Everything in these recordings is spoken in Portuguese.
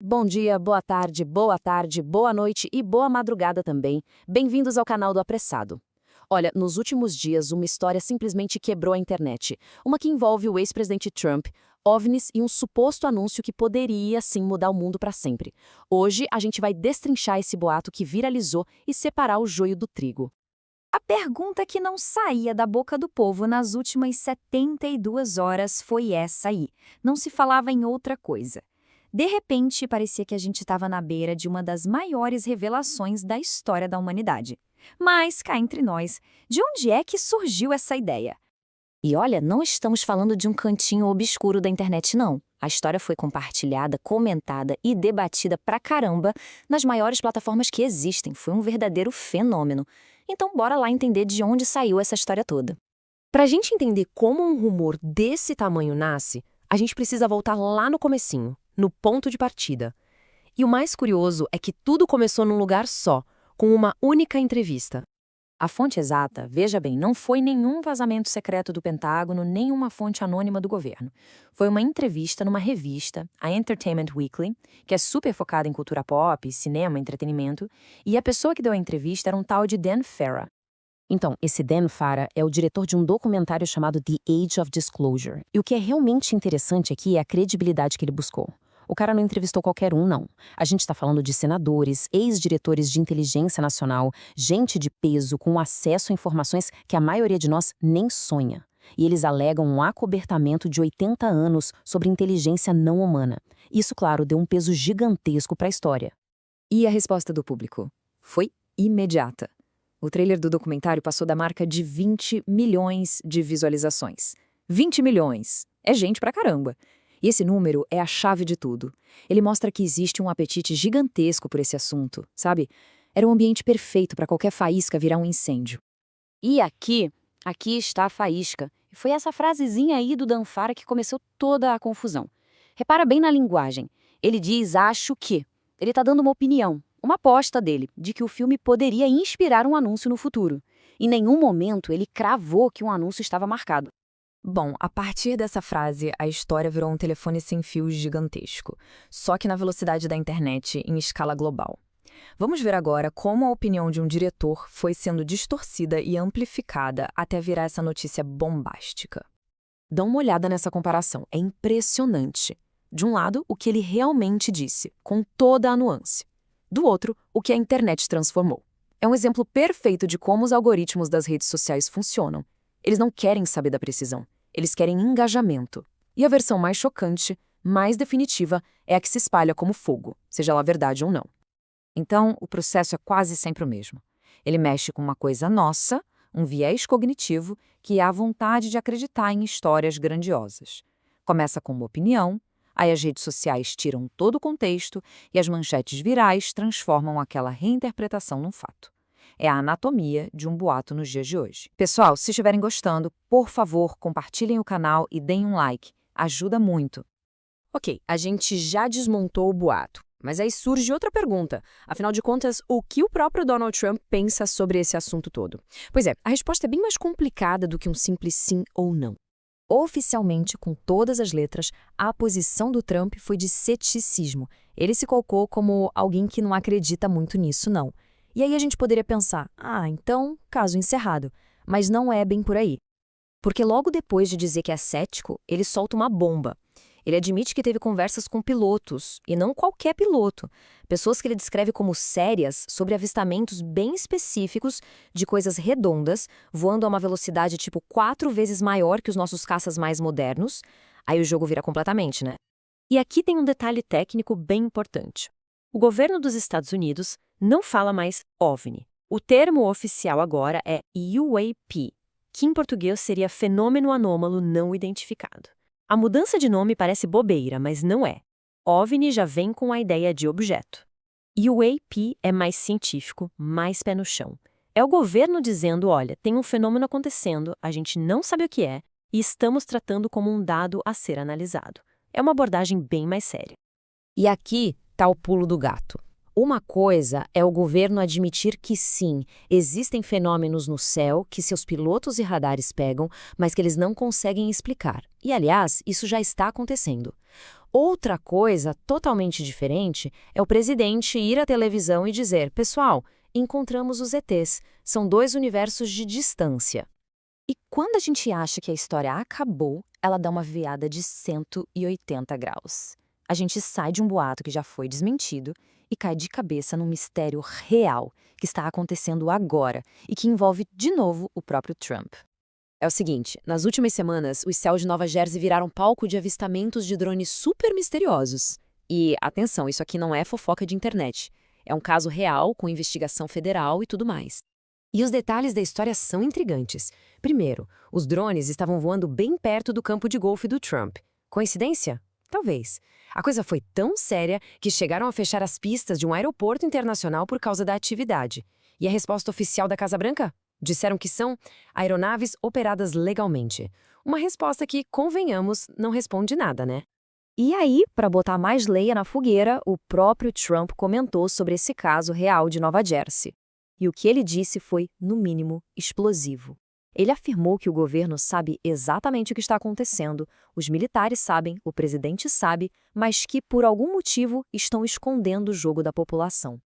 Bom dia, boa noite e boa madrugada também. Bem-vindos ao canal do Apressado. Olha, nos últimos dias, uma história simplesmente quebrou a internet. Uma que envolve o ex-presidente Trump, OVNIs e um suposto anúncio que poderia, sim, mudar o mundo para sempre. Hoje, a gente vai destrinchar esse boato que viralizou e separar o joio do trigo. A pergunta que não saía da boca do povo nas últimas 72 horas foi essa aí. Não se falava em outra coisa. De repente, parecia que a gente estava na beira de uma das maiores revelações da história da humanidade. Mas, cá entre nós, de onde é que surgiu essa ideia? E olha, não estamos falando de um cantinho obscuro da internet, não. A história foi compartilhada, comentada e debatida pra caramba nas maiores plataformas que existem. Foi um verdadeiro fenômeno. Então, bora lá entender de onde saiu essa história toda. Pra gente entender como um rumor desse tamanho nasce, a gente precisa voltar lá no comecinho, no ponto de partida. E o mais curioso é que tudo começou num lugar só, com uma única entrevista. A fonte exata, veja bem, não foi nenhum vazamento secreto do Pentágono, nem uma fonte anônima do governo. Foi uma entrevista numa revista, a Entertainment Weekly, que é super focada em cultura pop, cinema, entretenimento, e a pessoa que deu a entrevista era um tal de Dan Farah. Então, esse Dan Farah é o diretor de um documentário chamado The Age of Disclosure. E o que é realmente interessante aqui é a credibilidade que ele buscou. O cara não entrevistou qualquer um, não. A gente está falando de senadores, ex-diretores de inteligência nacional, gente de peso com acesso a informações que a maioria de nós nem sonha. E eles alegam um acobertamento de 80 anos sobre inteligência não humana. Isso, claro, deu um peso gigantesco para a história. E a resposta do público? Foi imediata. O trailer do documentário passou da marca de 20 milhões de visualizações. 20 milhões! É gente pra caramba! E esse número é a chave de tudo. Ele mostra que existe um apetite gigantesco por esse assunto, sabe? Era um ambiente perfeito para qualquer faísca virar um incêndio. E aqui está a faísca. E foi essa frasezinha aí do Dan Farah que começou toda a confusão. Repara bem na linguagem. Ele diz, acho que. Ele está dando uma opinião, uma aposta dele, de que o filme poderia inspirar um anúncio no futuro. Em nenhum momento ele cravou que um anúncio estava marcado. Bom, a partir dessa frase, a história virou um telefone sem fios gigantesco, só que na velocidade da internet em escala global. Vamos ver agora como a opinião de um diretor foi sendo distorcida e amplificada até virar essa notícia bombástica. Dá uma olhada nessa comparação, é impressionante. De um lado, o que ele realmente disse, com toda a nuance. Do outro, o que a internet transformou. É um exemplo perfeito de como os algoritmos das redes sociais funcionam. Eles não querem saber da precisão, eles querem engajamento. E a versão mais chocante, mais definitiva, é a que se espalha como fogo, seja lá verdade ou não. Então, o processo é quase sempre o mesmo. Ele mexe com uma coisa nossa, um viés cognitivo, que é a vontade de acreditar em histórias grandiosas. Começa com uma opinião, aí as redes sociais tiram todo o contexto e as manchetes virais transformam aquela reinterpretação num fato. É a anatomia de um boato nos dias de hoje. Pessoal, se estiverem gostando, por favor, compartilhem o canal e deem um like. Ajuda muito. Ok, a gente já desmontou o boato. Mas aí surge outra pergunta. Afinal de contas, o que o próprio Donald Trump pensa sobre esse assunto todo? Pois é, a resposta é bem mais complicada do que um simples sim ou não. Oficialmente, com todas as letras, a posição do Trump foi de ceticismo. Ele se colocou como alguém que não acredita muito nisso, não. E aí a gente poderia pensar, então, caso encerrado. Mas não é bem por aí. Porque logo depois de dizer que é cético, ele solta uma bomba. Ele admite que teve conversas com pilotos, e não qualquer piloto. Pessoas que ele descreve como sérias sobre avistamentos bem específicos de coisas redondas, voando a uma velocidade tipo 4 vezes maior que os nossos caças mais modernos. Aí o jogo vira completamente, né? E aqui tem um detalhe técnico bem importante. O governo dos Estados Unidos não fala mais OVNI. O termo oficial agora é UAP, que em português seria Fenômeno Anômalo Não Identificado. A mudança de nome parece bobeira, mas não é. OVNI já vem com a ideia de objeto. UAP é mais científico, mais pé no chão. É o governo dizendo, olha, tem um fenômeno acontecendo, a gente não sabe o que é, e estamos tratando como um dado a ser analisado. É uma abordagem bem mais séria. E aqui está o pulo do gato. Uma coisa é o governo admitir que sim, existem fenômenos no céu que seus pilotos e radares pegam, mas que eles não conseguem explicar. E, aliás, isso já está acontecendo. Outra coisa totalmente diferente é o presidente ir à televisão e dizer: pessoal, encontramos os ETs, são 2 universos de distância. E quando a gente acha que a história acabou, ela dá uma virada de 180 graus. A gente sai de um boato que já foi desmentido e cai de cabeça num mistério real que está acontecendo agora e que envolve de novo o próprio Trump. É o seguinte, nas últimas semanas, os céus de Nova Jersey viraram palco de avistamentos de drones super misteriosos. E, atenção, isso aqui não é fofoca de internet. É um caso real, com investigação federal e tudo mais. E os detalhes da história são intrigantes. Primeiro, os drones estavam voando bem perto do campo de golfe do Trump. Coincidência? Talvez. A coisa foi tão séria que chegaram a fechar as pistas de um aeroporto internacional por causa da atividade. E a resposta oficial da Casa Branca? Disseram que são aeronaves operadas legalmente. Uma resposta que, convenhamos, não responde nada, né? E aí, para botar mais lenha na fogueira, o próprio Trump comentou sobre esse caso real de Nova Jersey. E o que ele disse foi, no mínimo, explosivo. Ele afirmou que o governo sabe exatamente o que está acontecendo, os militares sabem, o presidente sabe, mas que, por algum motivo, estão escondendo o jogo da população.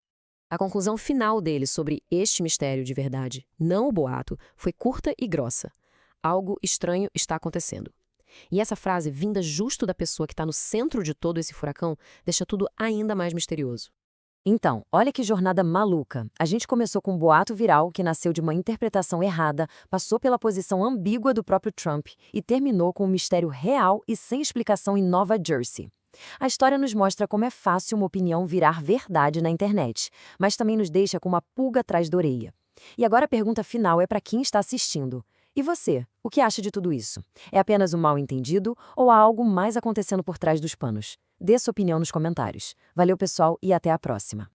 A conclusão final dele sobre este mistério de verdade, não o boato, foi curta e grossa. Algo estranho está acontecendo. E essa frase, vinda justo da pessoa que está no centro de todo esse furacão, deixa tudo ainda mais misterioso. Então, olha que jornada maluca. A gente começou com um boato viral que nasceu de uma interpretação errada, passou pela posição ambígua do próprio Trump e terminou com um mistério real e sem explicação em Nova Jersey. A história nos mostra como é fácil uma opinião virar verdade na internet, mas também nos deixa com uma pulga atrás da orelha. E agora a pergunta final é para quem está assistindo. E você, o que acha de tudo isso? É apenas um mal-entendido ou há algo mais acontecendo por trás dos panos? Dê sua opinião nos comentários. Valeu, pessoal, e até a próxima.